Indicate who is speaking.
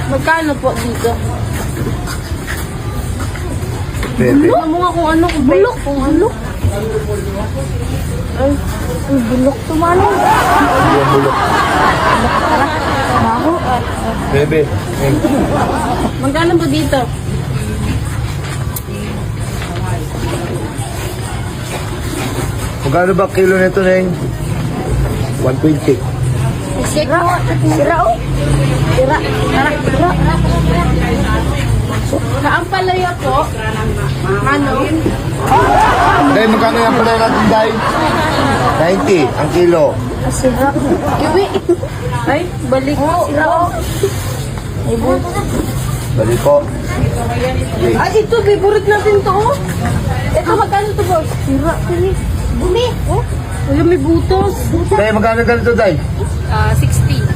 Speaker 1: Magkano po dito?
Speaker 2: Bebe.
Speaker 1: Ano mo nga kung ano, bulok. Bulok. Ay, bulok tumanong.
Speaker 2: Yung bulok.
Speaker 1: Baho.
Speaker 2: Bebe.
Speaker 1: Magkano po dito?
Speaker 2: Magkano ba kilo nito, Neng? 120.
Speaker 1: Sira. Sira o. Sira. Sira. Kaampalaya po. Ano?
Speaker 2: Day, magkano yung pala natin, Day? 90 ang kilo.
Speaker 1: Sira. Kiwi. Ay, balik. Sira o. Ay,
Speaker 2: Balik po.
Speaker 1: Ay, ito, favorite natin to. Oh. Ito, magkano to, boss? Sira. Bumi. Oh, wala may butos.
Speaker 2: Day, magkano ganito, Day?
Speaker 1: 60.